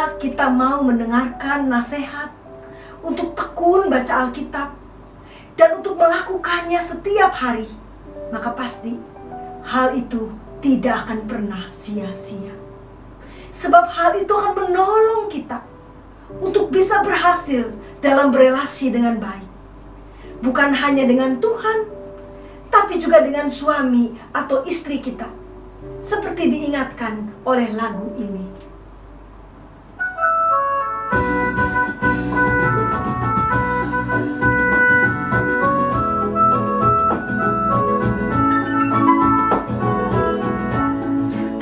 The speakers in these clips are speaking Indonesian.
Jika kita mau mendengarkan nasihat untuk tekun baca Alkitab dan untuk melakukannya setiap hari, maka pasti hal itu tidak akan pernah sia-sia. Sebab hal itu akan menolong kita untuk bisa berhasil dalam berelasi dengan baik. Bukan hanya dengan Tuhan, tapi juga dengan suami atau istri kita. Seperti diingatkan oleh lagu ini.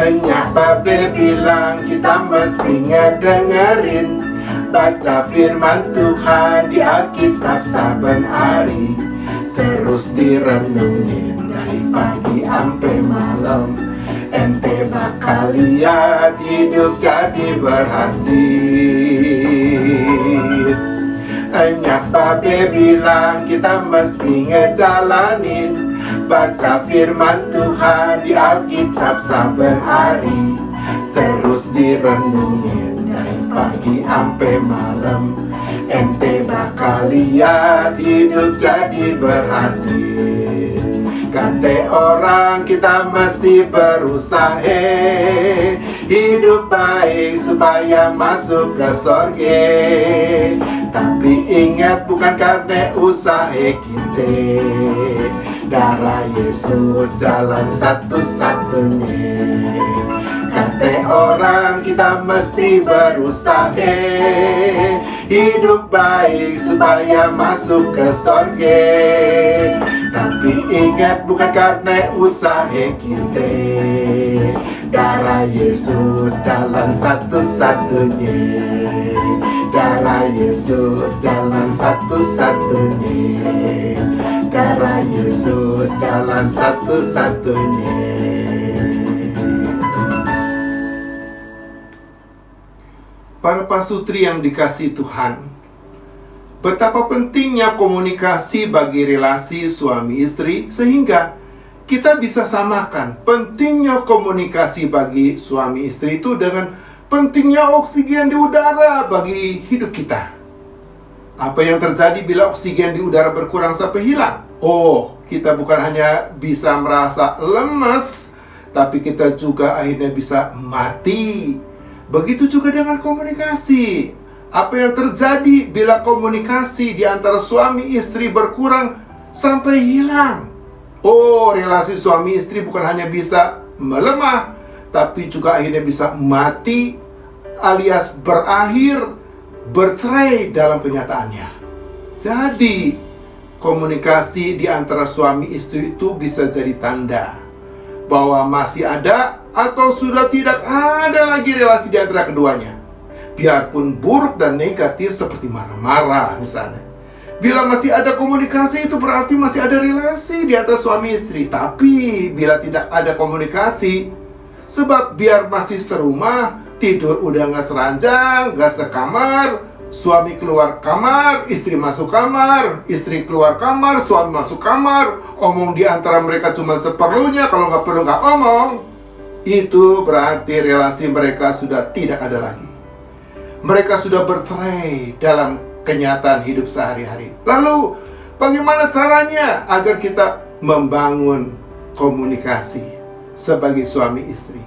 Banyak babe bilang kita mesti ngedengerin baca firman Tuhan di Alkitab saben hari. Terus direnungin dari pagi sampai malam. Ente bakal lihat hidup jadi berhasil. Banyak babe bilang kita mesti ngejalanin baca firman Tuhan di Alkitab saben hari. Terus direnungin dari pagi sampai malam. Ente bakal lihat hidup jadi berhasil. Kata orang kita mesti berusaha hidup baik supaya masuk ke sorga. Tapi ingat bukan karena usaha kita, darah Yesus jalan satu-satunya. Kata orang kita mesti berusaha hidup baik supaya masuk ke sorga. Tapi ingat bukan karena usaha kita, darah Yesus jalan satu-satunya. Darah Yesus jalan satu-satunya. Darah Yesus jalan satu-satunya. Para pasutri yang dikasihi Tuhan, betapa pentingnya komunikasi bagi relasi suami istri, sehingga kita bisa samakan pentingnya komunikasi bagi suami istri itu dengan pentingnya oksigen di udara bagi hidup kita. Apa yang terjadi bila oksigen di udara berkurang sampai hilang? Oh, kita bukan hanya bisa merasa lemes, tapi kita juga akhirnya bisa mati. Begitu juga dengan komunikasi. Apa yang terjadi bila komunikasi di antara suami istri berkurang sampai hilang? Oh, relasi suami istri bukan hanya bisa melemah, tapi juga akhirnya bisa mati alias berakhir bercerai dalam kenyataannya. Jadi, komunikasi di antara suami istri itu bisa jadi tanda bahwa masih ada atau sudah tidak ada lagi relasi di antara keduanya. Biarpun buruk dan negatif seperti marah-marah misalnya. Bila masih ada komunikasi itu berarti masih ada relasi di antara suami istri. Tapi bila tidak ada komunikasi, sebab biar masih serumah, tidur udah gak seranjang, gak sekamar, suami keluar kamar, istri masuk kamar, istri keluar kamar, suami masuk kamar, omong di antara mereka cuma seperlunya, kalau gak perlu gak omong, itu berarti relasi mereka sudah tidak ada lagi. Mereka sudah bercerai dalam kenyataan hidup sehari-hari. Lalu, bagaimana caranya agar kita membangun komunikasi sebagai suami istri?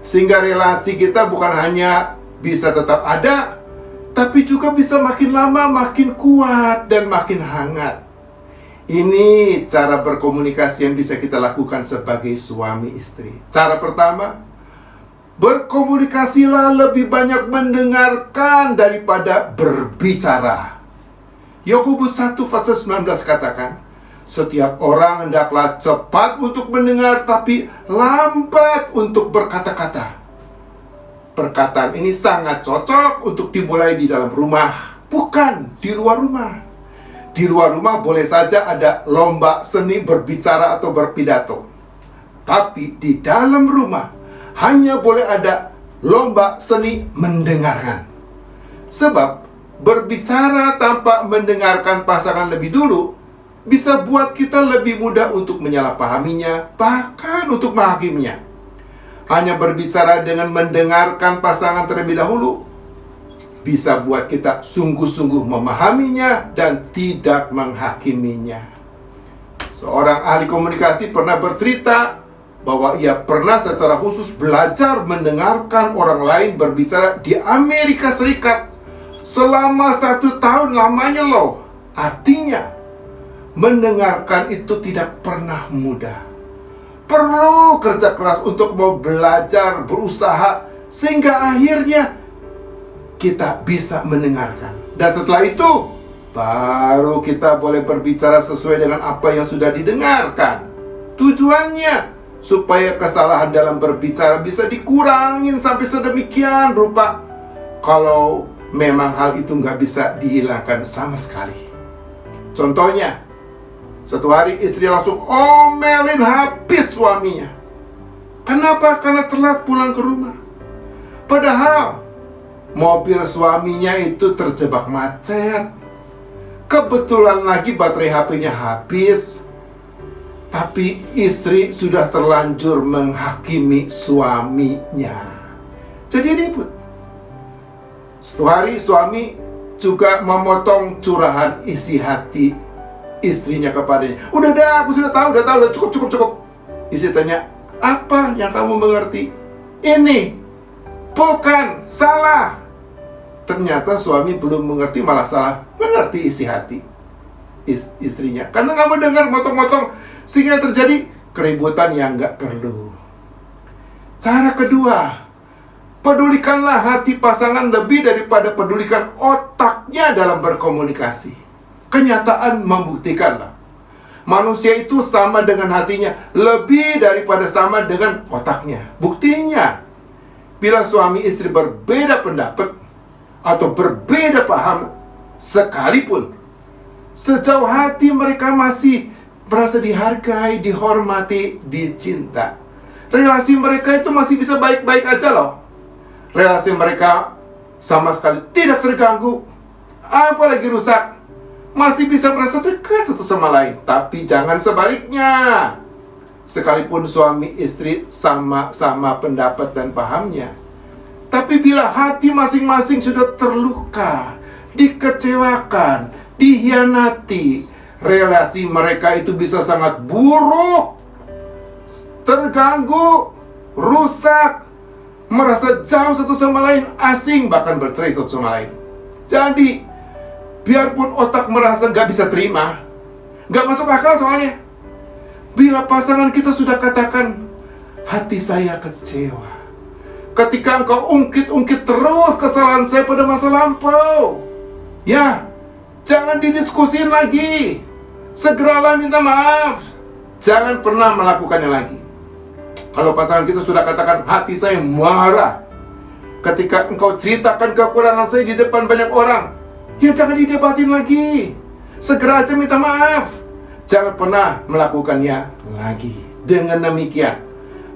Sehingga relasi kita bukan hanya bisa tetap ada, tapi juga bisa makin lama makin kuat dan makin hangat. Ini cara berkomunikasi yang bisa kita lakukan sebagai suami istri. Cara pertama, berkomunikasilah lebih banyak mendengarkan daripada berbicara. Yakobus 1 pasal 19 katakan, setiap orang hendaklah cepat untuk mendengar, tapi lambat untuk berkata-kata. Perkataan ini sangat cocok untuk dimulai di dalam rumah, bukan di luar rumah. Di luar rumah boleh saja ada lomba seni berbicara atau berpidato. Tapi di dalam rumah hanya boleh ada lomba seni mendengarkan. Sebab berbicara tanpa mendengarkan pasangan lebih dulu bisa buat kita lebih mudah untuk menyalahpahaminya, bahkan untuk menghakiminya. Hanya berbicara dengan mendengarkan pasangan terlebih dahulu bisa buat kita sungguh-sungguh memahaminya dan tidak menghakiminya. Seorang ahli komunikasi pernah bercerita bahwa ia pernah secara khusus belajar mendengarkan orang lain berbicara di Amerika Serikat selama 1 tahun lamanya loh. Artinya, mendengarkan itu tidak pernah mudah. Perlu kerja keras untuk mau belajar, berusaha, sehingga akhirnya kita bisa mendengarkan. Dan setelah itu, baru kita boleh berbicara sesuai dengan apa yang sudah didengarkan. Tujuannya, supaya kesalahan dalam berbicara bisa dikurangin sampai sedemikian rupa. Kalau memang hal itu nggak bisa dihilangkan sama sekali. Contohnya, suatu hari istri langsung omelin habis suaminya. Kenapa? Karena telat pulang ke rumah. Padahal mobil suaminya itu terjebak macet. Kebetulan lagi baterai HP-nya habis. Tapi istri sudah terlanjur menghakimi suaminya. Jadi ribut. Suatu hari suami juga memotong curahan isi hati istrinya kepadanya. Udah dah, aku sudah tahu, udah cukup. Istri tanya, apa yang kamu mengerti? Ini bukan salah. Ternyata suami belum mengerti, malah salah mengerti isi hati istrinya. Karena kamu dengar motong-motong, sehingga terjadi keributan yang nggak perlu. Cara kedua, pedulikanlah hati pasangan lebih daripada pedulikan otaknya dalam berkomunikasi. Kenyataan membuktikanlah, manusia itu sama dengan hatinya lebih daripada sama dengan otaknya. Buktinya, bila suami istri berbeda pendapat atau berbeda paham sekalipun, sejauh hati mereka masih merasa dihargai, dihormati, dicinta, relasi mereka itu masih bisa baik-baik aja loh. Relasi mereka sama sekali tidak terganggu, apalagi rusak. Masih bisa merasa dekat satu sama lain. Tapi jangan sebaliknya. Sekalipun suami istri sama-sama pendapat dan pahamnya, tapi bila hati masing-masing sudah terluka, dikecewakan, dihianati, relasi mereka itu bisa sangat buruk, terganggu, rusak, merasa jauh satu sama lain, asing, bahkan bercerai satu sama lain. Jadi, biarpun otak merasa gak bisa terima, gak masuk akal soalnya, bila pasangan kita sudah katakan, hati saya kecewa ketika engkau ungkit-ungkit terus kesalahan saya pada masa lampau, ya, jangan didiskusin lagi. Segeralah minta maaf. Jangan pernah melakukannya lagi. Kalau pasangan kita sudah katakan, hati saya marah ketika engkau ceritakan kekurangan saya di depan banyak orang, ya jangan didebatin lagi. Segera aja minta maaf. Jangan pernah melakukannya lagi. Dengan demikian,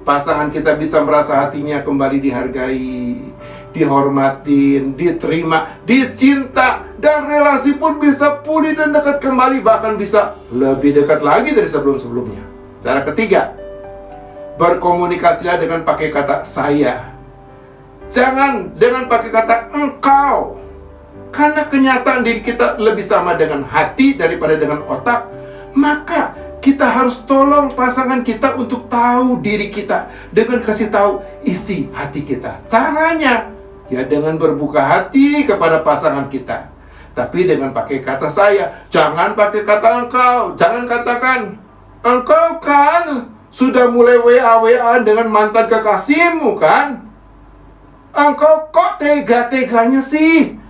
pasangan kita bisa merasa hatinya kembali dihargai, dihormatin, diterima, dicinta, dan relasi pun bisa pulih dan dekat kembali, bahkan bisa lebih dekat lagi dari sebelum-sebelumnya. Cara ketiga, berkomunikasilah dengan pakai kata saya. Jangan dengan pakai kata engkau. Karena kenyataan diri kita lebih sama dengan hati daripada dengan otak, maka kita harus tolong pasangan kita untuk tahu diri kita dengan kasih tahu isi hati kita. Caranya, ya dengan berbuka hati kepada pasangan kita. Tapi dengan pakai kata saya, jangan pakai kata engkau. Jangan katakan, engkau kan sudah mulai WA-WA dengan mantan kekasihmu kan? Engkau kok tega-teganya sih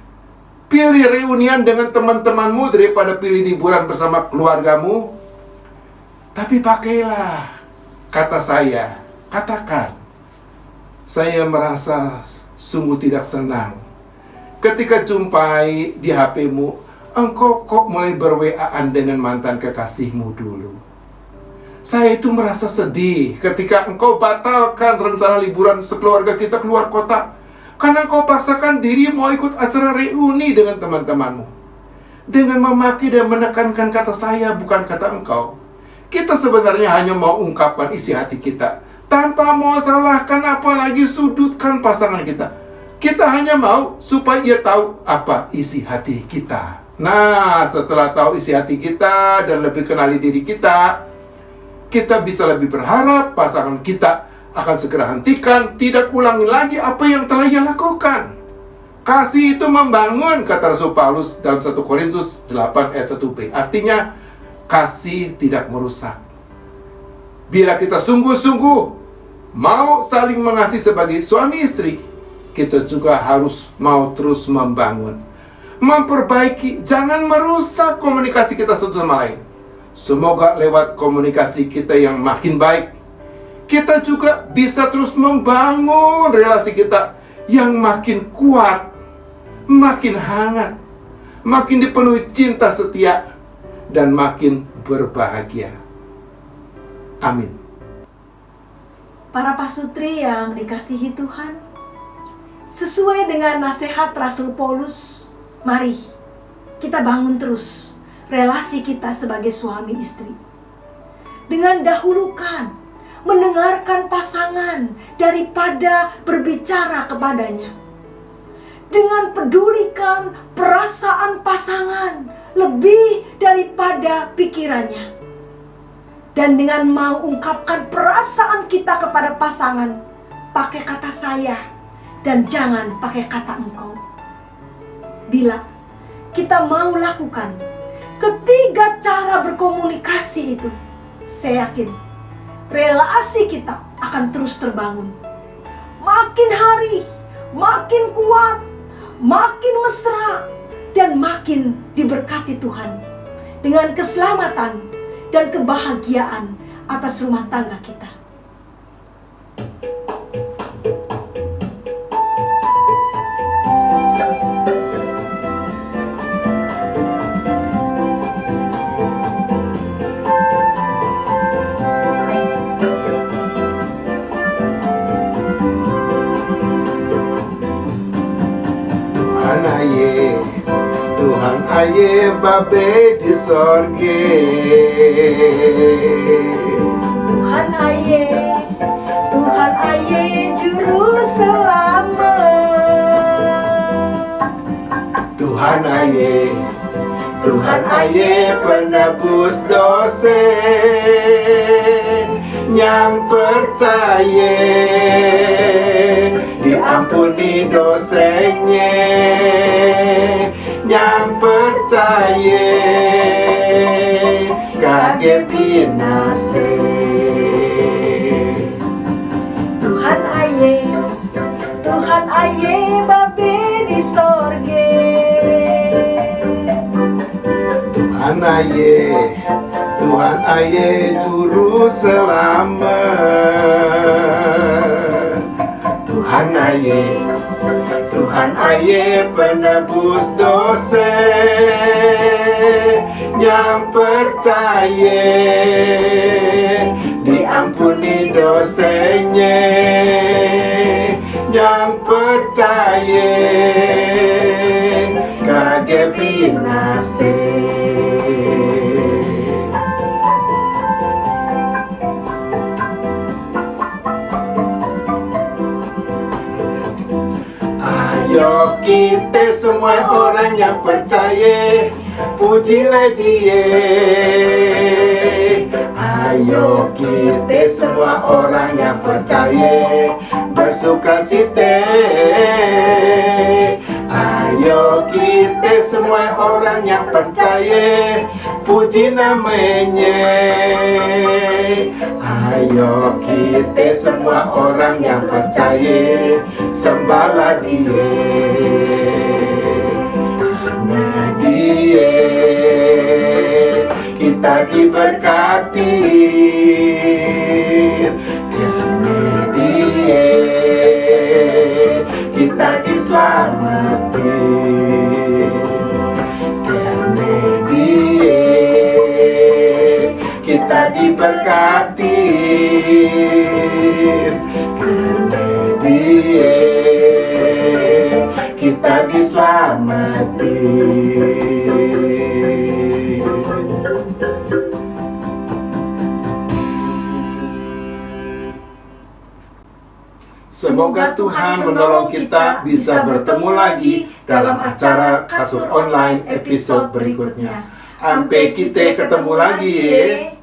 pilih reunian dengan teman-temanmu daripada pilih liburan bersama keluargamu? Tapi pakailah kata saya. Katakan, saya merasa sungguh tidak senang ketika jumpai di HP-mu, engkau kok mulai ber-WA-an dengan mantan kekasihmu dulu. Saya itu merasa sedih ketika engkau batalkan rencana liburan sekeluarga kita keluar kota, karena engkau paksakan diri mau ikut acara reuni dengan teman-temanmu. Dengan memaki dan menekankan kata saya, bukan kata engkau, kita sebenarnya hanya mau ungkapkan isi hati kita, tanpa mau salahkan apalagi sudutkan pasangan kita. Kita hanya mau supaya Ia tahu apa isi hati kita. Nah, setelah tahu isi hati kita dan lebih kenali diri kita, kita bisa lebih berharap pasangan kita akan segera hentikan, tidak ulangi lagi apa yang telah ia lakukan. Kasih itu membangun, kata Rasul Paulus dalam 1 Korintus 8 ayat 1b. Artinya, kasih tidak merusak. Bila kita sungguh-sungguh mau saling mengasihi sebagai suami istri, kita juga harus mau terus membangun, memperbaiki, jangan merusak komunikasi kita satu sama lain. Semoga lewat komunikasi kita yang makin baik, kita juga bisa terus membangun relasi kita yang makin kuat, makin hangat, makin dipenuhi cinta setia, dan makin berbahagia. Amin. Para pasutri yang dikasihi Tuhan, sesuai dengan nasihat Rasul Paulus, mari kita bangun terus relasi kita sebagai suami istri. Dengan dahulukan mendengarkan pasangan daripada berbicara kepadanya. Dengan pedulikan perasaan pasangan lebih daripada pikirannya. Dan dengan mau ungkapkan perasaan kita kepada pasangan, pakai kata saya dan jangan pakai kata engkau. Bila kita mau lakukan ketiga cara berkomunikasi itu, saya yakin relasi kita akan terus terbangun. Makin hari, makin kuat, makin mesra, dan makin diberkati Tuhan dengan keselamatan dan kebahagiaan atas rumah tangga kita. Tuhan aye babe di sorge. Tuhan aye juru selamat. Tuhan aye penebus dosa, yang percaya diampuni dosanya, yang percaya kage binase. Tuhan aye babe di sorge. Tuhan aye juru selamat. Tuhan aye penebus dosa, yang percaya diampuni dosanya, yang percaya kage binase. Ayo kita semua orang yang percaya, pujilah Dia. Ayo kita semua orang yang percaya, bersuka cita. Ayo kita semua orang yang percaya, puji namanya. Ayo kita semua orang yang percaya, sembahlah Dia. Karena Dia kita diberkati, karena Dia kita diselamatkan, karena Dia kita diberkati, karena Dia kita diselamatkan. Semoga Tuhan menolong kita bisa bertemu lagi dalam acara Kasur Online episode berikutnya. Sampai kita ketemu lagi ya.